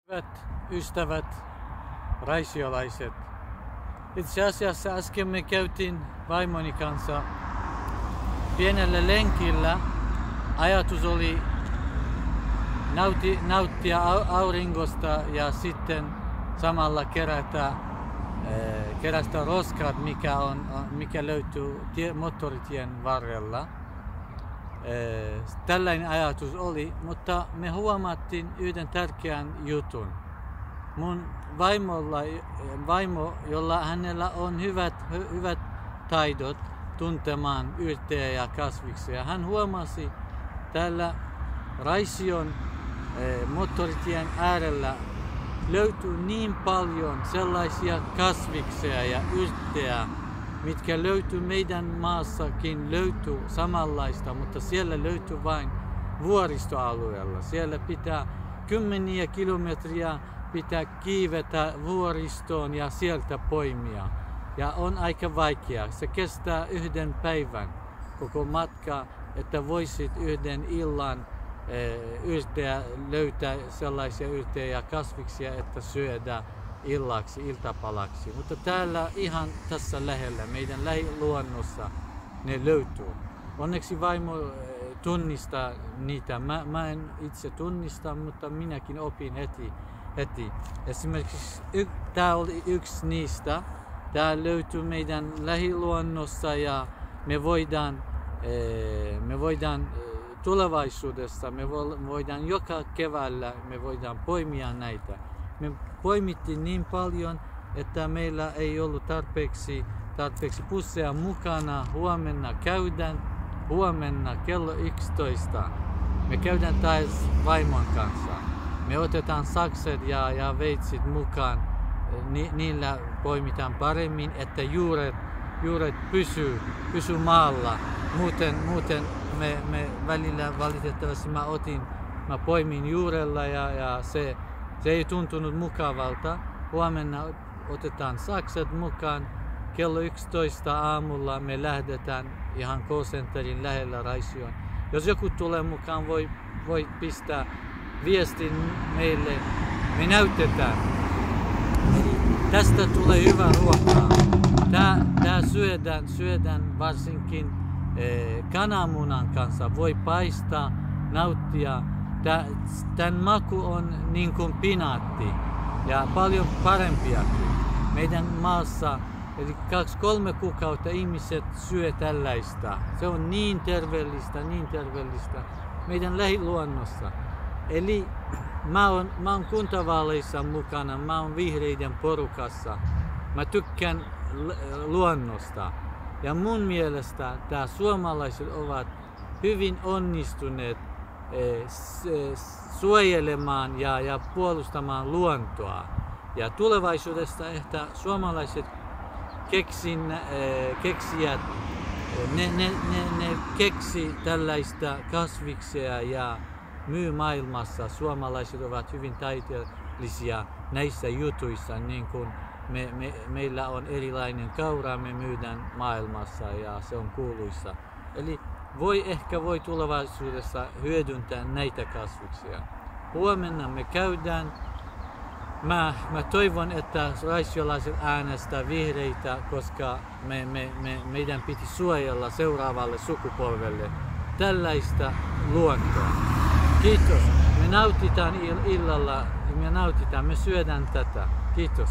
Hyvät ystävät, raisiolaiset. Itse asiassa äsken me käytiin vaimoni kanssa pienellä lenkillä. Ajatus oli nauttia auringosta ja sitten samalla kerätä roskat, mikä löytyy moottoritien varrella. Tällainen ajatus oli, mutta me huomattiin yhden tärkeän jutun. Mun vaimo, jolla hänellä on hyvät taidot tuntemaan yrttejä ja kasviksia, hän huomasi täällä Raision moottoritien äärellä löytyy niin paljon sellaisia kasviksia ja yrttejä, mitkä löytyy meidän maassakin, löytyy samanlaista, mutta siellä löytyy vain vuoristoalueella. Siellä pitää kymmeniä kilometriä kiivetä vuoristoon ja sieltä poimia. Ja on aika vaikeaa. Se kestää yhden päivän koko matka, että voisit yhden illan löytää sellaisia yrttejä ja kasviksia, että syödä illaksi, iltapalaksi. Mutta täällä ihan tässä lähellä, meidän lähiluonnossa ne löytyy. Onneksi vaimo tunnistaa niitä. Mä en itse tunnista, mutta minäkin opin heti. Esimerkiksi tää oli yksi niistä. Tää löytyy meidän lähiluonnossa ja me voidaan tulevaisuudessa, me voidaan joka keväällä, me voidaan poimia näitä. Me poimittiin niin paljon, että meillä ei ollut tarpeeksi pusseja mukana. Huomenna kello 11. Me käydään taas vaimon kanssa. Me otetaan sakset ja veitsit mukaan. Niillä poimitaan paremmin, että juuret pysyy maalla. Muuten me välillä valitettavasti mä poimin juurella ja se ei tuntunut mukavalta. Huomenna otetaan sakset mukaan. Kello 11 aamulla me lähdetään ihan K-centerin lähellä Raisioon. Jos joku tulee mukaan, voi pistää viestin meille. Me näytetään. Eli tästä tulee hyvä ruokaa. Tää syödään varsinkin kananmunan kanssa. Voi paistaa, nauttia. Tän maku on niin kuin pinaatti ja paljon parempiakin. Meidän maassa eli 2-3 kuukautta ihmiset syö tällaista. Se on niin terveellistä meidän lähiluonnossa. Eli mä oon kuntavaaleissa mukana, mä oon vihreiden porukassa. Mä tykkään luonnosta. Ja mun mielestä suomalaiset ovat hyvin onnistuneet suojelemaan ja puolustamaan luontoa. Ja tulevaisuudessa ehkä suomalaiset keksijät, ne keksi tällaista kasviksia ja myy maailmassa. Suomalaiset ovat hyvin taiteellisia näissä jutuissa, niin kuin meillä on erilainen kaura, me myydään maailmassa ja se on kuuluisa. Eli voi tulevaisuudessa hyödyntää näitä kasviksia. Huomenna me käydään. Mä toivon, että raisiolaiset äänestää vihreitä, koska meidän piti suojella seuraavalle sukupolvelle tällaista luontoa. Kiitos. Me nautitaan illalla, me syödään tätä. Kiitos.